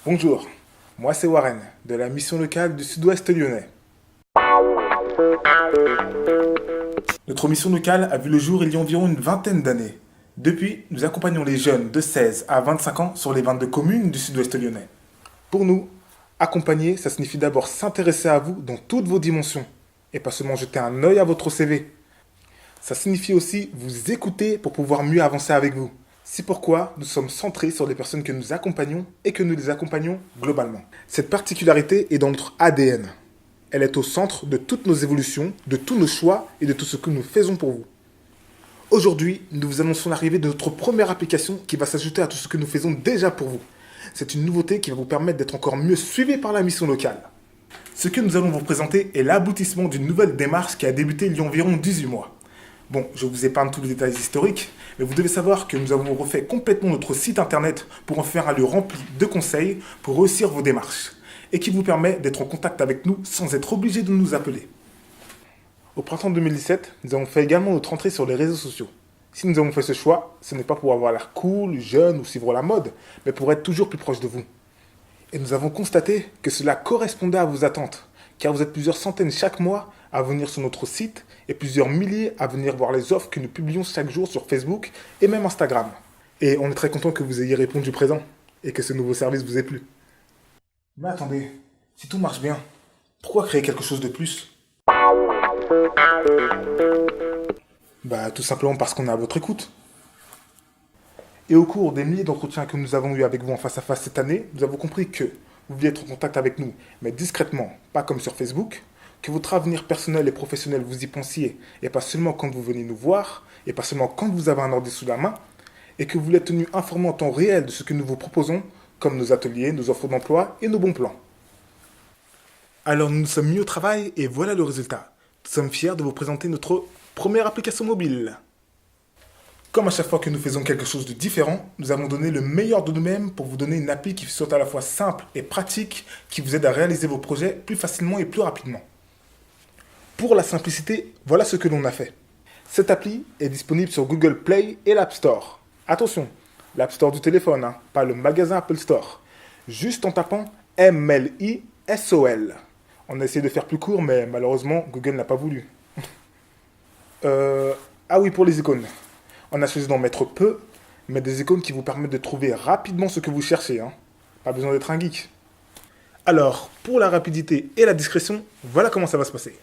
Bonjour, moi c'est Warren, de la mission locale du Sud-Ouest lyonnais. Notre mission locale a vu le jour il y a environ une vingtaine d'années. Depuis, nous accompagnons les jeunes de 16 à 25 ans sur les 22 communes du Sud-Ouest lyonnais. Pour nous, accompagner, ça signifie d'abord s'intéresser à vous dans toutes vos dimensions, et pas seulement jeter un œil à votre CV. Ça signifie aussi vous écouter pour pouvoir mieux avancer avec vous. C'est pourquoi nous sommes centrés sur les personnes que nous accompagnons et que nous les accompagnons globalement. Cette particularité est dans notre ADN. Elle est au centre de toutes nos évolutions, de tous nos choix et de tout ce que nous faisons pour vous. Aujourd'hui, nous vous annonçons l'arrivée de notre première application qui va s'ajouter à tout ce que nous faisons déjà pour vous. C'est une nouveauté qui va vous permettre d'être encore mieux suivis par la mission locale. Ce que nous allons vous présenter est l'aboutissement d'une nouvelle démarche qui a débuté il y a environ 18 mois. Bon, je vous épargne tous les détails historiques, mais vous devez savoir que nous avons refait complètement notre site internet pour en faire un lieu rempli de conseils pour réussir vos démarches, et qui vous permet d'être en contact avec nous sans être obligé de nous appeler. Au printemps 2017, nous avons fait également notre entrée sur les réseaux sociaux. Si nous avons fait ce choix, ce n'est pas pour avoir l'air cool, jeune ou suivre la mode, mais pour être toujours plus proche de vous. Et nous avons constaté que cela correspondait à vos attentes, car vous êtes plusieurs centaines chaque mois à venir sur notre site et plusieurs milliers à venir voir les offres que nous publions chaque jour sur Facebook et même Instagram. Et on est très content que vous ayez répondu présent et que ce nouveau service vous ait plu. Mais attendez, si tout marche bien, pourquoi créer quelque chose de plus? Bah tout simplement parce qu'on est à votre écoute. Et au cours des milliers d'entretiens que nous avons eus avec vous en face à face cette année, nous avons compris que vous vouliez être en contact avec nous, mais discrètement, pas comme sur Facebook, que votre avenir personnel et professionnel vous y pensiez, et pas seulement quand vous venez nous voir, et pas seulement quand vous avez un ordi sous la main, et que vous voulez être tenu informé en temps réel de ce que nous vous proposons, comme nos ateliers, nos offres d'emploi et nos bons plans. Alors nous nous sommes mis au travail et voilà le résultat. Nous sommes fiers de vous présenter notre première application mobile. Comme à chaque fois que nous faisons quelque chose de différent, nous avons donné le meilleur de nous-mêmes pour vous donner une appli qui soit à la fois simple et pratique, qui vous aide à réaliser vos projets plus facilement et plus rapidement. Pour la simplicité, voilà ce que l'on a fait. Cette appli est disponible sur Google Play et l'App Store. Attention, l'App Store du téléphone, pas le magasin Apple Store. Juste en tapant MLISOL. On a essayé de faire plus court, mais malheureusement, Google n'a pas voulu. Ah oui, pour les icônes. On a choisi d'en mettre peu, mais des icônes qui vous permettent de trouver rapidement ce que vous cherchez. Pas besoin d'être un geek. Alors, pour la rapidité et la discrétion, voilà comment ça va se passer.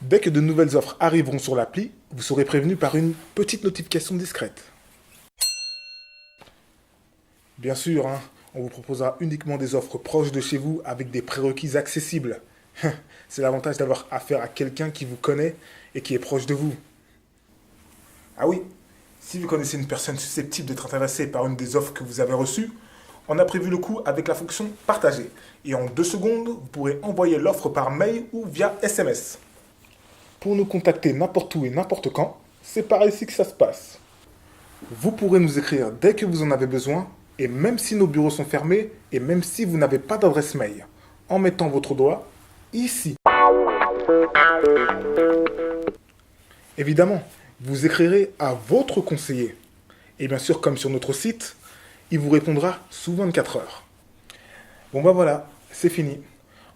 Dès que de nouvelles offres arriveront sur l'appli, vous serez prévenu par une petite notification discrète. Bien sûr, on vous proposera uniquement des offres proches de chez vous avec des prérequis accessibles. C'est l'avantage d'avoir affaire à quelqu'un qui vous connaît et qui est proche de vous. Ah oui, si vous connaissez une personne susceptible d'être intéressée par une des offres que vous avez reçues, on a prévu le coup avec la fonction partager. Et en 2 secondes, vous pourrez envoyer l'offre par mail ou via SMS. Pour nous contacter n'importe où et n'importe quand, c'est par ici que ça se passe. Vous pourrez nous écrire dès que vous en avez besoin, et même si nos bureaux sont fermés, et même si vous n'avez pas d'adresse mail, en mettant votre doigt ici. Évidemment, vous écrirez à votre conseiller. Et bien sûr, comme sur notre site, il vous répondra sous 24 heures. Bon bah voilà, c'est fini.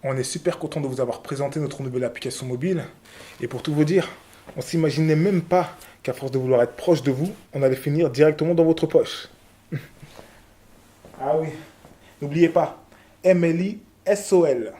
On est super content de vous avoir présenté notre nouvelle application mobile. Et pour tout vous dire, on s'imaginait même pas qu'à force de vouloir être proche de vous, on allait finir directement dans votre poche. Ah oui, n'oubliez pas, MLISOL.